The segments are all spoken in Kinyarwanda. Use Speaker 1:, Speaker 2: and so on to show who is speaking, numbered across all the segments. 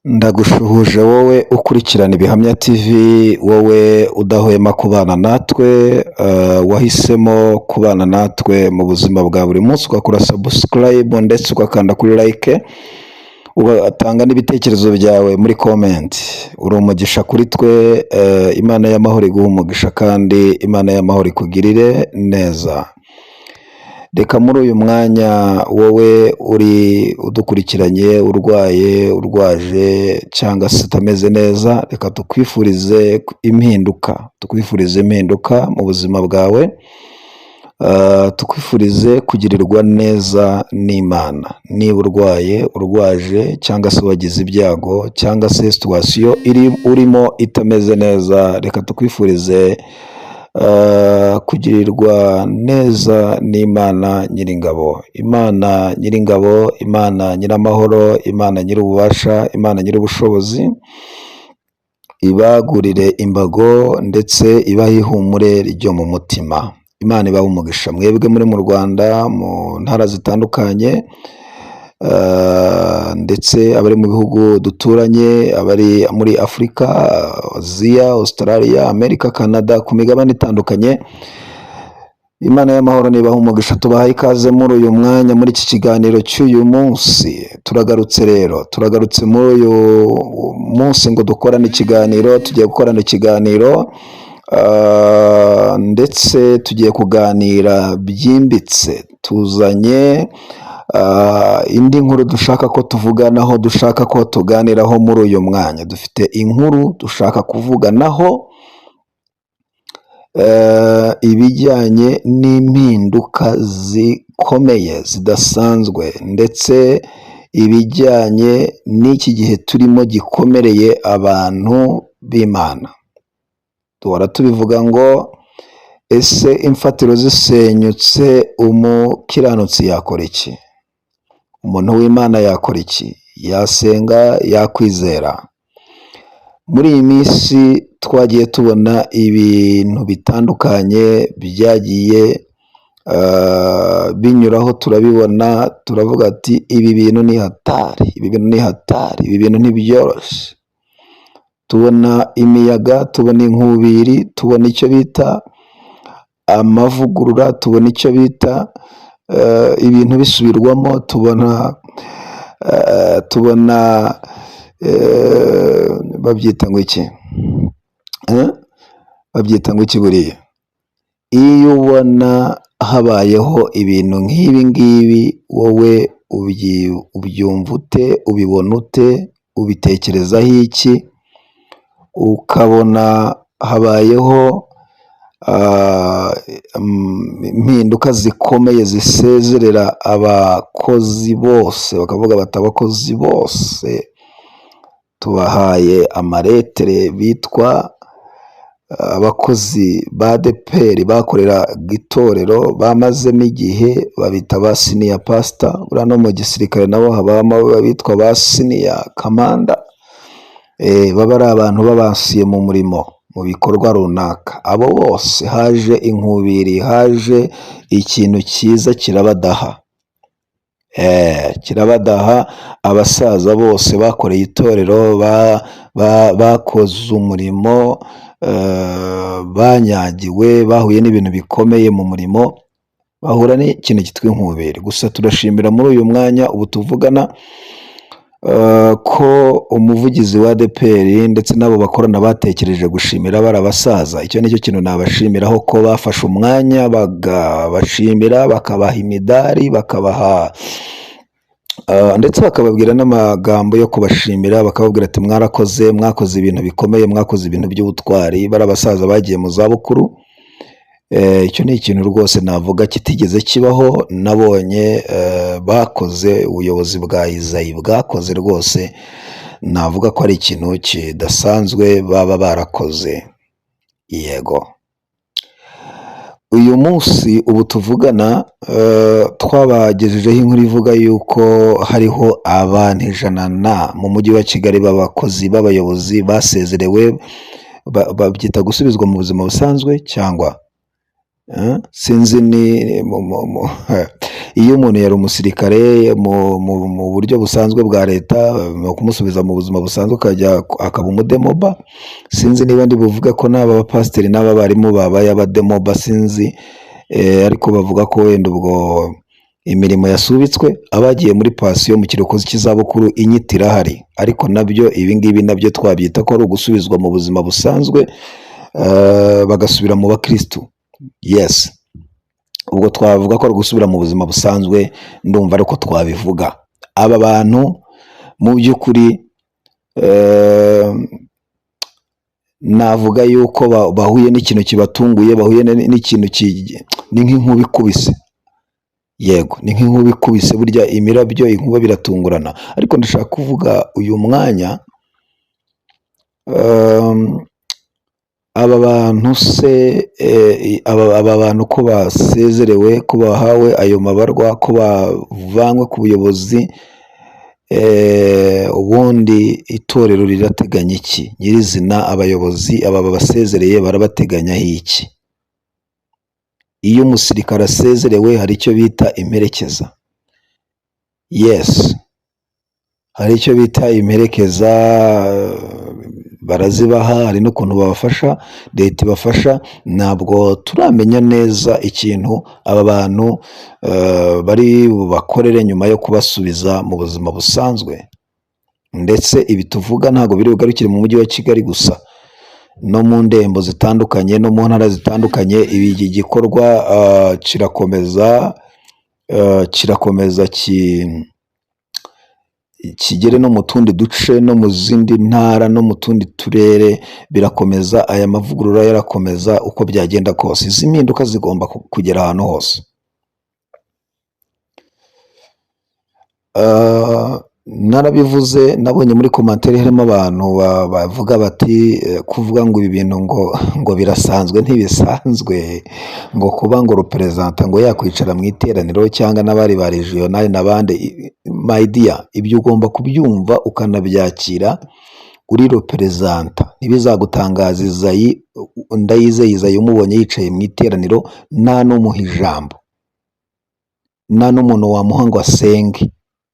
Speaker 1: Ndagushuhuje wowe ukurikirana Ibihamya TV, wowe udahwema kubana natwe, wahisemo kubana natwe mu buzima bwa buri munsi, ugakora subscribe ndetse ugakanda kuri like, ugatanga n'ibitekerezo byawe muri comment. Uri umugisha kuri twe, Imana y'amahoro iguhe umugisha kandi Imana y'amahoro ikugirire neza. Reka muri uyu mwanya wowe uri udukurikiranye urwaye, urwaje cyangwa se utameze neza, reka tukwifurize impinduka mu buzima bwawe, tukwifurize kugirirwa neza n'Imana. Niba urwaye, urwaje cyangwa se wagize ibyago cyangwa se situation urimo itameze neza, reka tukwifurize kugirirwa neza n'Imana Nyiringabo. Imana Nyiringabo, Imana Nyiramahoro, Imana Nyirububasha, Imana Nyirubushobozi, ibagurire imbago ndetse ibahe ihumure ryo mu mutima. Imana ibahe umugisha. Mwebwe muri mu Rwanda, mu ntara zitandukanye, ndetse abari mu bihugu duturanye, abari muri Afurika, Aziya, Australia, Amerika, Canada, ku migabane itandukanye, Imana y'amahoro nibaha umugisha. Tubahaye ikaze muri uyu mwanya, muri iki kiganiro cy'uyu munsi. Turagarutse muri uyu munsi ngo dukorane ikiganiro. Tugiye gukorana ikiganiro, ndetse tugiye kuganira byimbitse. Tuzanye indi nkuru dushaka ko tuvuganaho, dushaka ko tuganiraho muri uyu mwanya. Dufite inkuru dushaka kuvuganaho, ibijyanye n'impinduka zikomeye zidasanzwe, ndetse ibijyanye n'iki gihe turimo gikomereye abantu b'Imana. Duhora tubivuga ngo ese imfatiro zisenyutse umukiranutsi yakora iki? Umuntu w'Imana yakora iki? Yasenga, yakwizera? Muri iyi minsi twagiye tubona ibintu bitandukanye byagiye binyuraho, turabibona, turavuga ati ibi bintu ni hatari, ibi bintu ntibyoroshye. Tubona imiyaga, tubona inkubiri, tubona icyo bita amavugurura, tubona icyo bita ibintu bisubirwamo, tubona babyita ngo iki? Babyita ngo iki buriya? Iyo ubona habayeho ibintu nk'ibi ngibi, wowe ubyumva ute? Ubibona ute? Ubitekerezaho iki? Ukabona habayeho impinduka zikomeye zisezerera abakozi bose, bakavuga bati abakozi bose tubahaye amaretere, bitwa abakozi ba ADEPR bakorera itorero, bamazemo igihe, babita ba senior pastor. Buriya no mu gisirikare nabo habamo abitwa ba senior commander, baba ari abantu babasiye mu murimo, mu bikorwa runaka. Abo bose haje inkubiri, haje ikintu cyiza kirabadaha, kirabadaha. Abasaza bose bakoreye itorero, bakoze umurimo, banyagiwe, bahuye n'ibintu bikomeye mu murimo, bahura n'ikintu cyitwa inkubiri. Gusa turashimira muri uyu mwanya ubu tuvugana ko umuvugizi wa ADEPR ndetse n'abo bakorana batekereje gushimira bari abasaza. Icyo nicyo kintu nabashimiraho, ko bafashe umwanya bagabashimira, bakabaha imidari, bakabaha ndetse bakababwira n'amagambo yo kubashimira, bakababwira ati mwarakoze, mwakoze ibintu bikomeye, mwakoze ibintu by'ubutwari. Bari abasaza bagiye mu zabukuru. Icyo ni ikintu rwose navuga kitigeze kibaho. Nabonye bakoze, ubuyobozi bwa Izayi bwakoze rwose, navuga ko ari ikintu kidasanzwe baba barakoze. Yego, uyu munsi ubu tuvugana, twabagejejeho inkuru ivuga yuko hariho abantu 100 mu mujyi wa Kigali b'abakozi b'abayobozi basezerewe, babyita gusubizwa mu buzima busanzwe cyangwa sinzi iyo umuntu yari umusirikare mu buryo busanzwe bwa leta, kumusubiza mu buzima busanzwe akaba umudemoba. Sinzi niba ndi buvuge ko n'aba bapasiteri n'aba barimu babaye abademoba, sinzi, ariko bavuga ko wenda ubwo imirimo yasubitswe abagiye muri pasiyo mu kiruhuko cy'izabukuru inyito irahari, ariko nabyo ibingibi nabyo twabyita ko ari ugusubizwa mu buzima busanzwe, bagasubira mu bakristu. Yes, ubwo twavuga ko ari gusubira mu buzima busanzwe, ndumva ariko twabivuga. Aba bantu mu by'ukuri navuga yuko bahuye n'ikintu kibatunguye, bahuye n'ikintu ni nk'inkuba ikubise. Yego, ni nk'inkuba ikubise, burya imirabyo inkuba biratungurana. Ariko ndashaka kuvuga uyu mwanya, aba bantu se, aba bantu ko basezerewe, ko bahawe ayo mabarwa, ko bavanywe ku buyobozi, ubundi itorero rirateganya iki nyirizina? Abayobozi aba basezereye barabateganyaho iki? Iyo umusirikare asezerewe hari icyo bita imperekeza. Yes, hari icyo bita imperekeza, barazibaha, hari n'ukuntu babafasha, leta ibafasha. Ntabwo turamenya neza ikintu aba bantu bari bubakorere nyuma yo kubasubiza mu buzima busanzwe. Ndetse ibi tuvuga ntabwo biri bugarukire mu mujyi wa Kigali gusa, no mu ndembo zitandukanye, no mu ntara zitandukanye. Iki gikorwa kirakomeza kigere no mu tundi duce, no mu zindi ntara, no mu tundi turere, birakomeza. Aya mavugurura yarakomeza uko byagenda kose. Izi mpinduka zigomba kugera ahantu hose. Narabivuze, nabonye muri komantere harimo abantu bavuga bati kuvuga ngo ibi bintu ngo birasanzwe. Ntibisanzwe, ngo kuba ngo reperezanta ngo yakwicara mu iteraniro cyangwa n'abari ba regional n'abandi. My dear, ibyo ugomba kubyumva ukanabyakira. Uri reperezanta, ntibizagutangaza Ndayizeye Isayi umubonye yicaye mu iteraniro nta n'umuha ijambo, nta n'umuntu wamuha ngo asenge.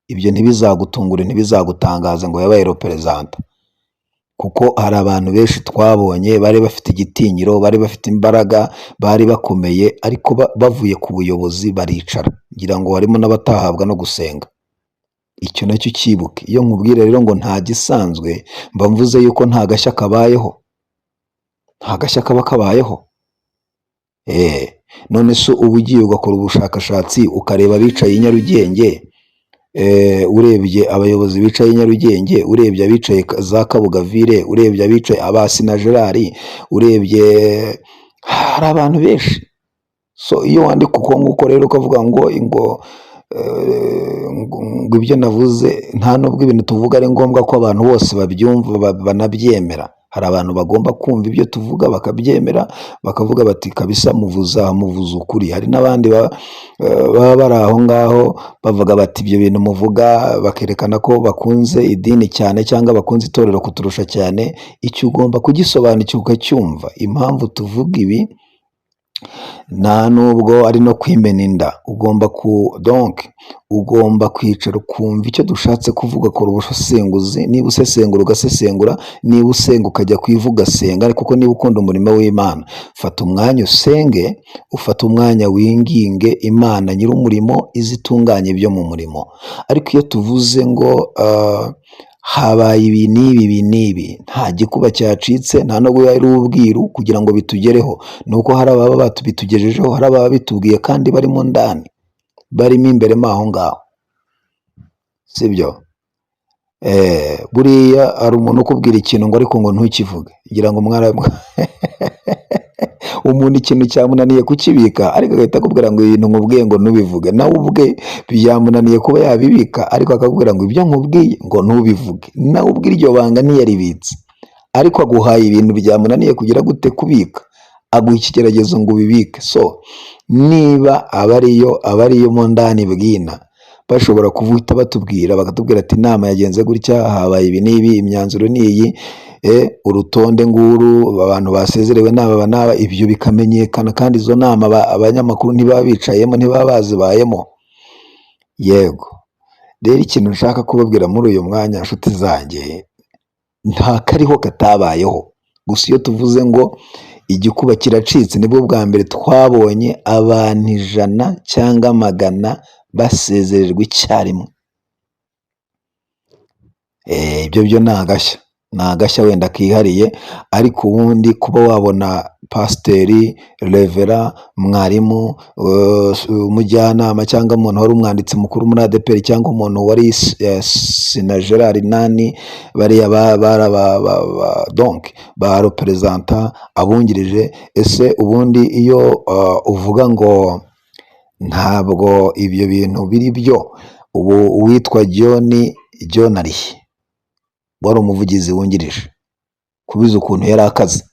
Speaker 1: Ibyo ntibizagutungure, ntibizagutangaza ngo yabaye reperezanta, kuko hari abantu benshi twabonye bari bafite igitinyiro, bari bafite imbaraga, bari bakomeye, ariko bavuye ku buyobozi baricara. Ngira ngo harimo n'abatahabwa no gusenga. Icyo nacyo cyibuke. Iyo nkubwira rero ngo nta gisanzwe, mba mvuze yuko nta gashya kabayeho, nta gashya kaba kabayeho. None se uba ugiye ugakora ubushakashatsi ukareba abicaye i Nyarugenge, urebye abayobozi bicaye i Nyarugenge, urebye abicaye za Kabugavire, urebye abicaye Abasi na Gerard, urebye, hari abantu benshi. So iyo wandika uko nguko rero ukavuga ngo ibyo navuze, nta nubwo ibintu tuvuga ari ngombwa ko abantu bose babyumva banabyemera. Hari abantu bagomba kumva ibyo tuvuga bakabyemera, bakavuga bati kabisa muvuza ukuri. Hari n'abandi baba bari aho ngaho bavuga bati ibyo bintu muvuga, bakerekana ko bakunze idini cyane cyangwa bakunze itorero kuturusha cyane. Icyo ugomba kugisobanukirwa ukacyumva. Impamvu tuvuga ibi nta nubwo ari no kwimena inda. Ugomba kwicara ukumva icyo dushatse kuvuga, kora ubusesenguzi. Niba usesengura ugasesengura, niba usenga ukajya kwivuga ugasenga. Ariko kuko niba ukunda umurimo w'Imana, fata umwanya usenge, ufata umwanya winginge Imana nyir'umurimo izitunganye ibyo mu murimo. Ariko iyo tuvuze ngo habaye ibi n'ibi, nta gikuba cyacitse, nta nubwo yari ubwiru kugira ngo bitugereho. Nuko hari ababa batubitugejejeho, hari ababa bitubwiye kandi barimo ndani, barimo imbere aho ngaho, sibyo? Buriya hari umuntu ukubwira ikintu ngo ariko ngo ntukivuge, ngira ngo umuntu ikintu cyamunaniye kukibika, ariko agahita akubwira ngo ibintu nkubwiye ngo ntubivuge. Nawe ubwe byamunaniye kuba yabibika, ariko akakubwira ngo ibyo nkubwiye ngo ntubivuge. Nawe ubwe iryo banga ntiyaribitse, ariko aguhaye ibintu byamunaniye kugira gute kubika, aguha ikigeragezo ngo ubibike. So niba abariyo mu ndani bwina, bashobora kuvuta batubwira, bakatubwira ati inama yagenze gutya, habaye ibi n'ibi, imyanzuro ni iyi, urutonde nguru abantu basezerewe n'aba ibyo bikamenyekana, kandi izo nama abanyamakuru ntibaba bicayemo, ntibaba bazibayemo. Yego, rero ikintu nshaka kubabwira muri uyu mwanya nshuti zanjye, nta kariho katabayeho. Gusa iyo tuvuze ngo igikuba kiracitse, nibwo bwa mbere twabonye abantu 100 cyangwa 100 basezererwa icyarimwe. Ibyo byo ni agashya wenda kihariye, ariko ubundi kuba wabona pasiteri, revera, mwarimu, umujyanama cyangwa umuntu wari umwanditsi mukuru muri ADEPR, cyangwa umuntu wari Sina Gerard Nani, bariya donc ba representa abungirije. Ese ubundi iyo uvuga ngo ntabwo ibyo bintu biri byo, ubu uwitwa John arihe, wari umuvugizi wungirije, kubiza ukuntu yari akaze.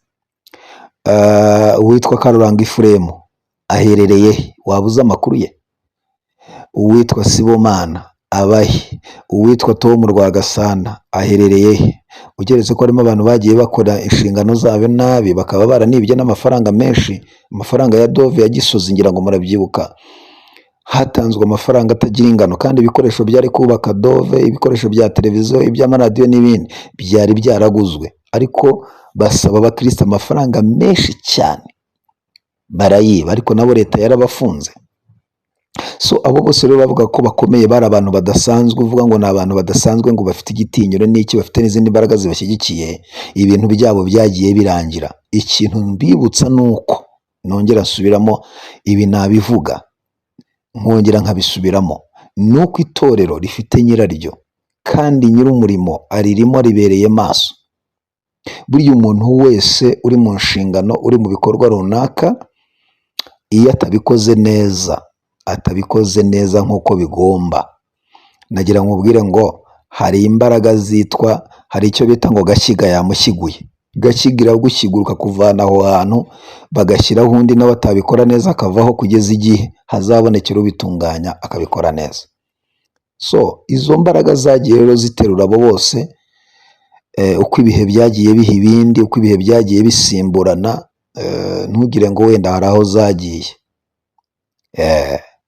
Speaker 1: Uwitwa Karuranga Ifuremu aherereye he? Wabuze amakuru ye? Uwitwa Sibomana abahe? Uwitwa Tom Rwagasana aherereye he? Ugeretse ko harimo abantu bagiye bakora inshingano zabo nabi, bakaba baranibye n'amafaranga menshi, amafaranga ya Dove ya Gisozi, ngira ngo murabyibuka. Hatanzwe amafaranga atagira ingano, kandi ibikoresho byari kubaka Dove, ibikoresho bya televiziyo, iby'amaradiyo n'ibindi byari byaraguzwe, ariko basaba abakristo amafaranga menshi cyane, barayiba, ariko nabo leta yarabafunze. So abo bose rero bavuga ko bakomeye, bari abantu badasanzwe, uvuga ngo ni abantu badasanzwe, ngo bafite igitinyiro n'iki, bafite n'izindi mbaraga zibashyigikiye, ibintu byabo byagiye birangira. Ikintu mbibutsa nuko, nongera nsubiramo, ibi nabivuga nkongera nkabisubiramo, nuko itorero rifite nyiraryo, kandi nyir'umurimo aririmo aribereye maso. Buriya umuntu wese uri mu nshingano, uri mu bikorwa runaka, iyo atabikoze neza nk'uko bigomba, nagira nkubwire ngo hari imbaraga zitwa, hari icyo bita ngo gashyiga yamushyiguye. Gashyigira gushyiguruka kuvana aho hantu bagashyiraho undi nawe atabikora neza, akavaho kugeza igihe hazabonekera ubitunganya akabikora neza. So izo mbaraga zagiye rero ziterura abo bose, uko ibihe byagiye biha ibindi, uko ibihe byagiye bisimburana, ntugire ngo wenda hari aho zagiye.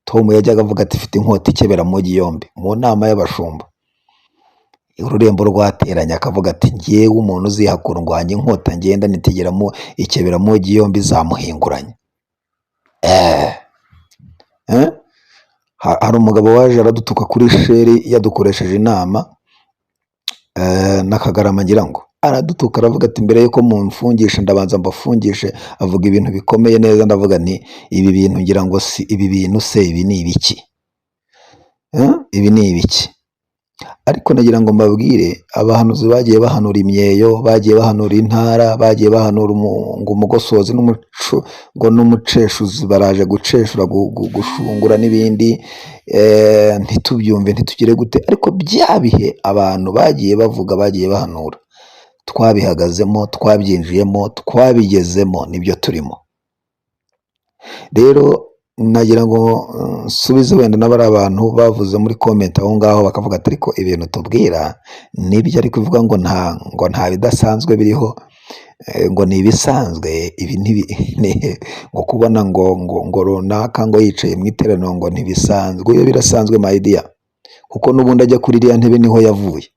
Speaker 1: Tom yajyaga avuga ati mfite inkota ikebera mugi yombi, mu nama y'abashumba. Ururembo rwateranye, akavuga ati ngewe umuntu uzihakura ndwanya inkota ngenda nitegeramo ikebera mugi yombi zamuhinguranye. Hari umugabo waje aradutuka kuri sheri, yadukoresheje inama n'Akagarama, ngira ngo aradutuka, aravuga ati mbere yuko mumfungisha ndabanza mbafungishe. Avuga ibintu bikomeye neza, ndavuga nti ibi bintu ngira ngo si ibi bintu se, ibi ni ibiki? Ibi ni ibiki? Ariko nagira ngo mbabwire, abahanuzi bagiye bahanura imyeyo, bagiye bahanura intara, bagiye bahanura ngo umugosozi ngo n'umuceshuzi baraje guceshura, gushungura n'ibindi, ntitubyumve, ntitugire gute, ariko bya bihe abantu bagiye bavuga, bagiye bahanura, twabihagazemo, twabyinjiyemo, twabigezemo, nibyo turimo. Rero nagira ngo nsubize wenda n'abari abantu bavuze muri comment aho ngaho, bakavuga ati ariko ibintu tubwira nibyo, ariko bivuga ngo nta bidasanzwe biriho, ngo ni ibisanzwe. Ibi ngo kubona ngo runaka ngo yicaye mu iteraniro ngo ntibisanzwe. Iyo birasanzwe my dear, kuko n'ubundi ajya kuri iriya ntebe niho yavuye.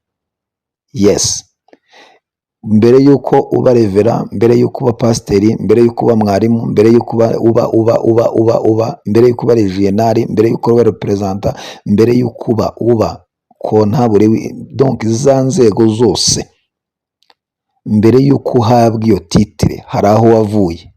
Speaker 1: Yes, mbere yuko uba revera, mbere yuko uba pasiteri, mbere yuko uba mwarimu, mbere yuko uba mbere yuko uba regionali, mbere yuko uba representa, mbere yuko uba kontabure, donc za nzego zose, mbere yuko uhabwa iyo titire hari aho wavuye.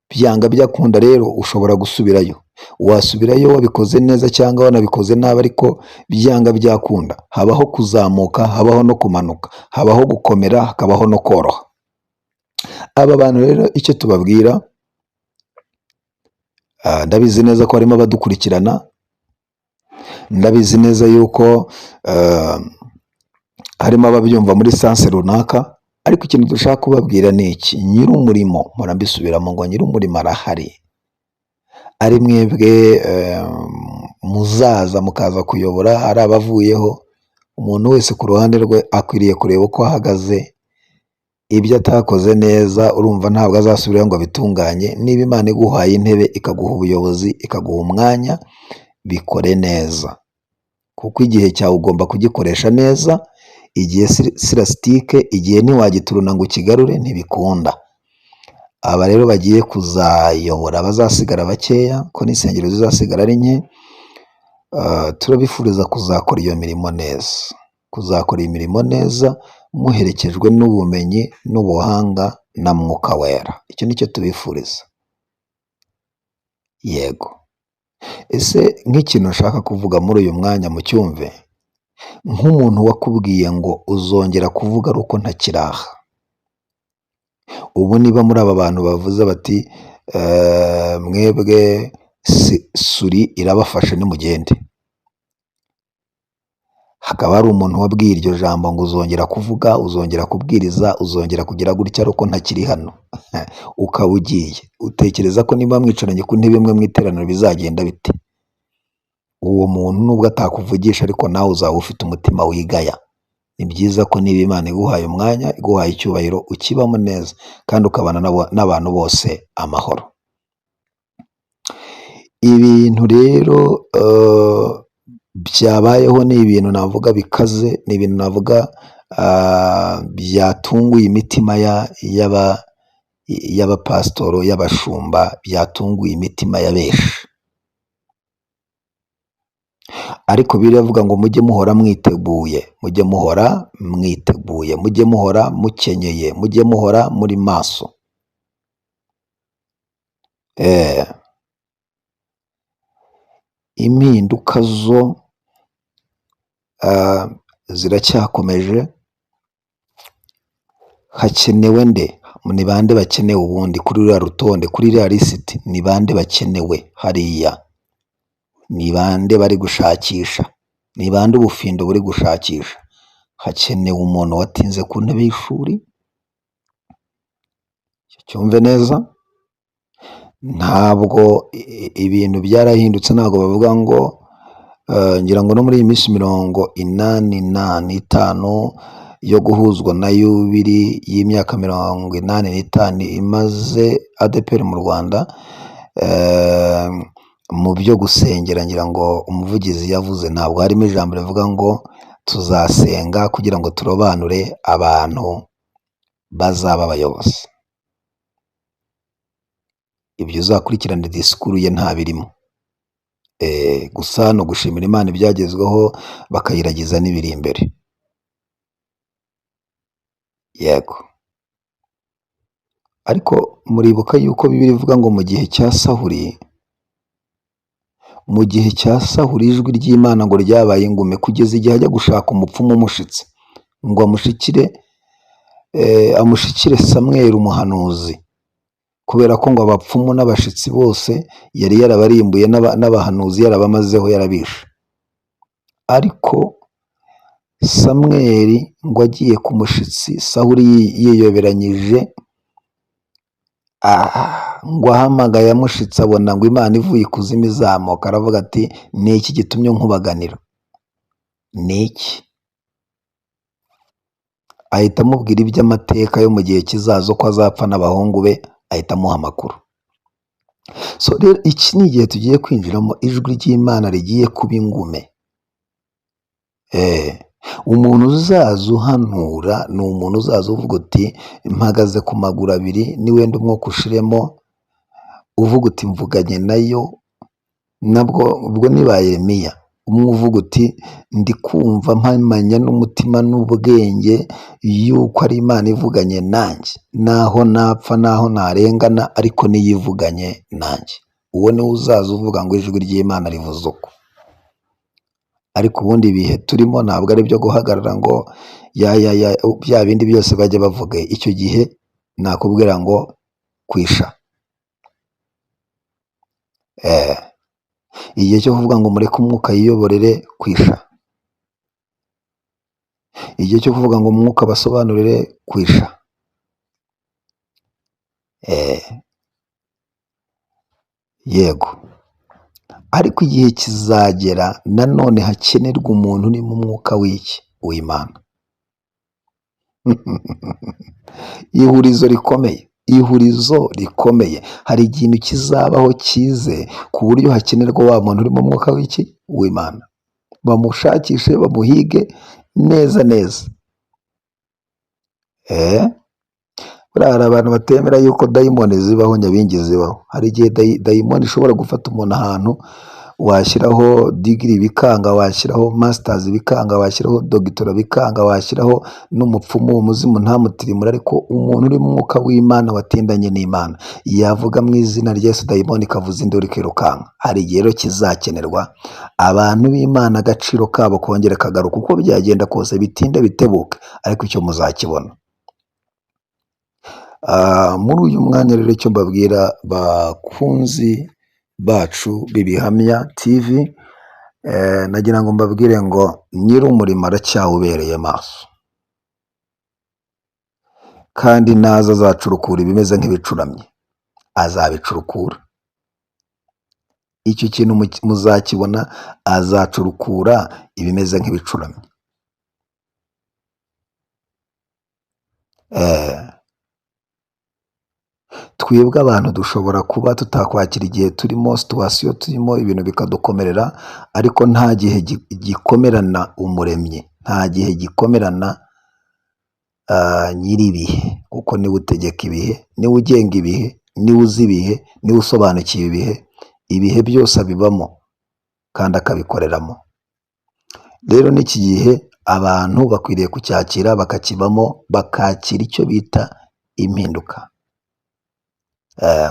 Speaker 1: Byanga byakunda rero ushobora gusubirayo, wasubirayo wabikoze neza cyangwa wanabikoze nabi, ariko byanga byakunda habaho kuzamuka, habaho no kumanuka, habaho gukomera, hakabaho no koroha. Aba bantu rero icyo tubabwira, ndabizi neza ko harimo abadukurikirana, ndabizi neza yuko harimo ababyumva muri sanse runaka, ariko ikintu dushaka kubabwira ni iki: nyir'umurimo, mpora mbisubiramo ngo nyir'umurimo arahari, ari mwebwe muzaza mukaza kuyobora, ari abavuyeho. Umuntu wese ku ruhande rwe akwiriye kureba uko ahagaze, ibyo atakoze neza urumva ntabwo azasubirayo ngo abitunganye. Niba Imana iguhaye intebe, ikaguha ubuyobozi, ikaguha umwanya, bikore neza, kuko igihe cyawe ugomba kugikoresha neza. Igihe silasitike, igihe ntiwagituruna ngo ukigarure, ntibikunda. Aba rero bagiye kuzayobora bazasigara bakeya, ko n'insengero zizasigara ari nke. Turabifuriza kuzakora iyo mirimo neza, kuzakora iyi mirimo neza muherekejwe n'ubumenyi n'ubuhanga na Mwuka Wera. Icyo nicyo tubifuriza. Yego. Ese nk'ikintu nshaka kuvuga muri uyu mwanya mucyumve, nk'umuntu wakubwiye ngo uzongera kuvuga ari uko ntakiraha. Ubu niba muri aba bantu bavuze bati mwebwe suri irabafashe nimugende, hakaba hari umuntu wabwiye iryo jambo ngo uzongera kuvuga, uzongera kubwiriza, uzongera kugira gutya ari uko ntakiri hano, ukaba ugiye. Utekereza ko niba mwicaranye ku ntebe imwe mu iteraniro bizagenda bite? Uwo muntu nubwo atakuvugisha, ariko nawe uzaba ufite umutima wigaya. Ni byiza ko niba Imana iguhaye umwanya, iguhaye icyubahiro, ukibamo neza kandi ukabana n'abantu bose amahoro. Ibintu rero byabayeho ni ibintu navuga bikaze, ni ibintu navuga byatunguye imitima y'abapasitoro, y'abashumba, byatunguye imitima ya benshi. Ariko biravuga ngo mujye muhora mwiteguye, mujye muhora mwiteguye, mujye muhora mukenyeye, mujye muhora muri maso. Impinduka zo ziracyakomeje. Hakenewe nde? Ni bande bakenewe ubundi kuri ruriya rutonde, kuri iriya lisiti? Ni bande bakenewe hariya? Ni bande bari gushakisha? Ni bande ubufindo buri gushakisha? Hakenewe umuntu watinze ku ntebe y'ishuri. Cyumve neza. Ntabwo ibintu byarahindutse, ntabwo bavuga ngo ngira ngo no muri iyi minsi 85 yo guhuzwa na yubiri y'imyaka 85 imaze ADEPR mu Rwanda, mu byo gusengera ngira ngo umuvugizi yavuze, ntabwo harimo ijambo rivuga ngo tuzasenga kugira ngo turobanure abantu bazaba abayobozi. Ibyo uzakurikirana disikuru ye nta birimo. Gusa no gushimira Imana ibyagezweho, bakayiragiza n'ibiri imbere. Yego. Ariko muribuka yuko Bibiliya ivuga ngo mu gihe cya Sawuli ijwi ry'Imana ngo ryabaye ingume, kugeza igihe ajya gushaka umupfumu umushitse ngo amushikire Samweli umuhanuzi, kubera ko ngo abapfumu n'abashitsi bose yari yarabarimbuye, n'abahanuzi yarabamazeho, yarabishe. Ariko Samweli ngo agiye ku mushitsi, Sawuli yiyoberanyije, ngo ahamagaye amushitsi, abona ngo Imana ivuye ikuzimu izamuka, aravuga ati ni iki gitumye nkubaganira? Ni iki? Ahita amubwira iby'amateka yo mu gihe kizaza, ko azapfa n'abahungu be, ahita amuha amakuru. So rero iki ni igihe tugiye kwinjiramo, ijwi ry'Imana rigiye kuba ingume. Umuntu uzaza uhanura ni umuntu uzaza uvuga uti mpagaze ku maguru abiri, niwenda umwuka ushiremo, uvuga uti mvuganye nayo. Nabwo ubwo ni ba Yeremiya, umwe uvuga uti ndi kumva mpamanya n'umutima n'ubwenge yuko ari Imana ivuganye nanjye, naho napfa, naho narengana, ariko niyo ivuganye nanjye. Uwo niwe uzaza uvuga ngo ijwi ry'Imana rivuze uko. Ariko ubundi ibihe turimo ntabwo ari byo guhagarara ngo bya bindi byose bajya bavuga. Icyo gihe nakubwira ngo kwisha. Igihe cyo kuvuga ngo mureke umwuka yiyoborere, kwisha. Igihe cyo kuvuga ngo umwuka basobanurire, kwisha. Yego. Ariko igihe kizagera nanone hakenerwa umuntu uri mu mwuka w'Imana. ihurizo rikomeye, ihurizo rikomeye. Hari ikintu kizabaho kize ku buryo hakenerwa wa muntu uri mu mwuka w'iki w'Imana, bamushakishe bamuhige neza neza. Buriya hari abantu batemera yuko dayimoni zibaho, nyabingi zibaho. Hari igihe dayimoni ishobora gufata umuntu ahantu washyiraho digiri bikanga, washyiraho masitazi bikanga, washyiraho dogitora bikanga, washyiraho n'umupfumu umuzimu ntamutirimura, ariko umuntu uri mu mwuka w'Imana watindanye n'Imana yavuga mu izina rya Yesu dayimoni ikavuza induru ikirukanka. Hari igihe rero kizakenerwa abantu b'Imana agaciro kabo kongera kagaruka, uko byagenda kose bitinde bitebuke, ariko icyo muzakibona. Muri uyu mwanya rero icyo mbabwira bakunzi bacu b'Ibihamya TV, nagira ngo mbabwire ngo nyir'umurimo aracyawubereye maso, kandi naza azacurukura ibimeze nk'ibicuramye, azabicurukura. Icyo kintu muzakibona, azacurukura ibimeze nk'ibicuramye. Twebwe abantu dushobora kuba tutakwakira igihe turimo, situwasiyo turimo, ibintu bikadukomerera, ariko nta gihe gikomerana umuremyi, nta gihe gikomerana nyir'ibihe, kuko niwe utegeka ibihe, niwe ugenga ibihe, niwe uzi ibihe, niwe usobanukiwe ibihe. Ibihe byose abibamo kandi akabikoreramo. Rero n'iki gihe abantu bakwiriye kucyakira bakakibamo, bakakira icyo bita impinduka.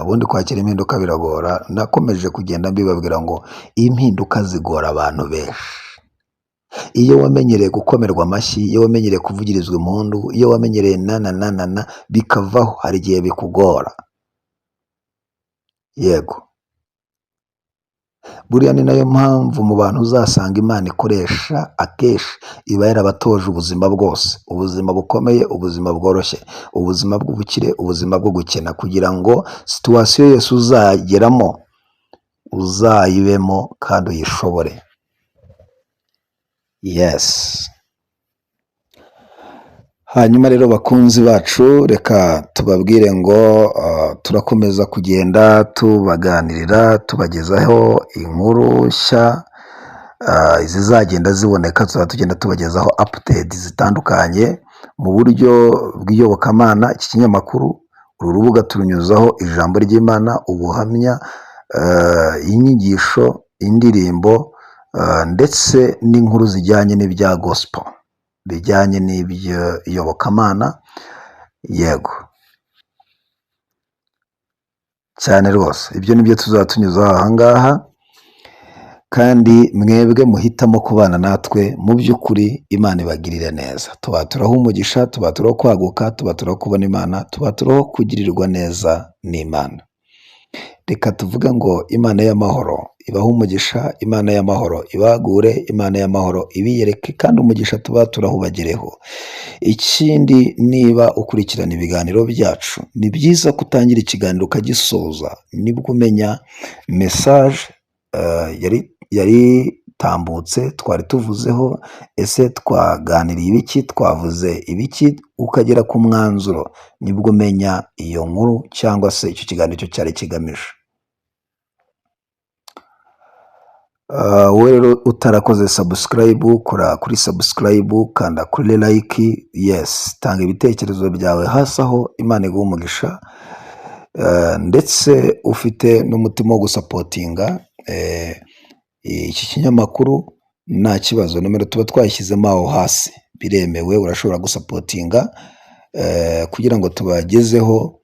Speaker 1: Ubundi kwakira impinduka biragora. Nakomeje kugenda mbibabwira ngo impinduka zigora abantu benshi. Iyo wamenyereye gukomerwa amashyi, iyo wamenyereye kuvugirizwa impundu, iyo wamenyereye na bikavaho, hari igihe bikugora. Yego, buriya ni nayo mpamvu mu bantu uzasanga Imana ikoresha akenshi iba yarabatoje ubuzima bwose, ubuzima bukomeye, ubuzima bworoshye, ubuzima bw'ubukire, ubuzima bwo gukena, kugira ngo situwasiyo yose uzageramo uzayibemo kandi uyishobore. Yes. Hanyuma rero bakunzi bacu, reka tubabwire ngo turakomeza kugenda tubaganirira, tubagezaho inkuru nshya zizagenda ziboneka. Tuzaba tugenda tubagezaho update zitandukanye mu buryo bw'iyobokamana. Iki kinyamakuru, uru rubuga turunyuzaho ijambo ry'Imana, ubuhamya, inyigisho, indirimbo, ndetse n'inkuru zijyanye n'ibya gospel, bijyanye n'ibyo iyobokamana. Yego cyane rwose, ibyo nibyo tuzatunyuzaho ahangaha, kandi mwebwe muhitamo kubana natwe, mu by'ukuri Imana ibagirire neza. Tubaturaho umugisha, tubaturaho kwaguka, tubaturaho kubona Imana, tubaturaho kugirirwa neza n'Imana. Reka tuvuge ngo Imana y'amahoro ibahe umugisha, Imana y'amahoro ibagure, Imana y'amahoro ibiyereke, kandi umugisha tubaturaho ubagereho. Ikindi, niba ukurikirana ibiganiro byacu, ni byiza kutangira ikiganiro ukagisoza, nibwo umenya message yari tambutse, twari tuvuzeho, ese twaganiriye ibiki, twavuze ibiki, ukagera ku mwanzuro, nibwo umenya iyo nkuru cyangwa se icyo kiganiro cyo cyari kigamije. Wowe rero utarakoze subscribe, kora kuri subscribe, kanda kuri like. Yes, tanga ibitekerezo byawe hasi aho, Imana iguhe umugisha. Ndetse ufite n'umutima wo gusapotinga iki kinyamakuru, nta kibazo, nomero tuba twayishyizemo aho hasi, biremewe. Urashobora gusapotinga kugira ngo tubagezeho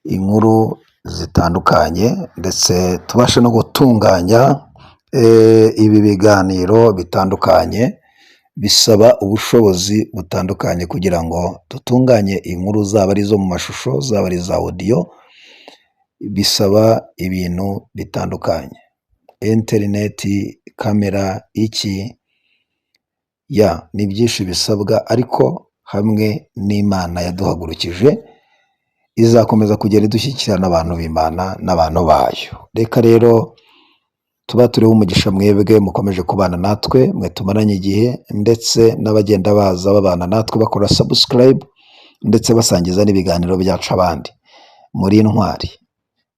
Speaker 1: inkuru zitandukanye, ndetse tubashe no gutunganya ibi biganiro bitandukanye. Bisaba ubushobozi butandukanye kugira ngo dutunganye inkuru, zaba ari zo mu mashusho, zaba ari za audio. Bisaba ibintu bitandukanye, interineti, kamera, iki ni byinshi bisabwa, ariko hamwe n'Imana yaduhagurukije izakomeza kugenda idushyikirana abantu b'Imana n'abantu bayo. Reka rero tubaturiho umugisha mwebwe mukomeje kubana natwe, mwe tumaranye igihe, ndetse n'abagenda baza babana natwe bakora subscribe. ndetse basangiza n'ibiganiro byacu abandi. Muri intwari,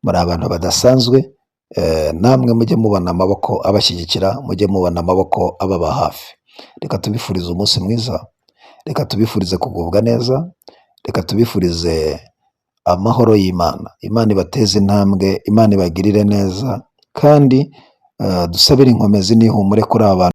Speaker 1: muri abantu badasanzwe, namwe mujye mubona amaboko abashyigikira, mujye mubona amaboko ababa hafi. Reka tubifurize umunsi mwiza, reka tubifurize kugubwa neza, reka tubifurize amahoro y'Imana. Imana ibateze intambwe, Imana ibagirire neza, kandi dusabire inkomezi n'ihumure kuri aba bantu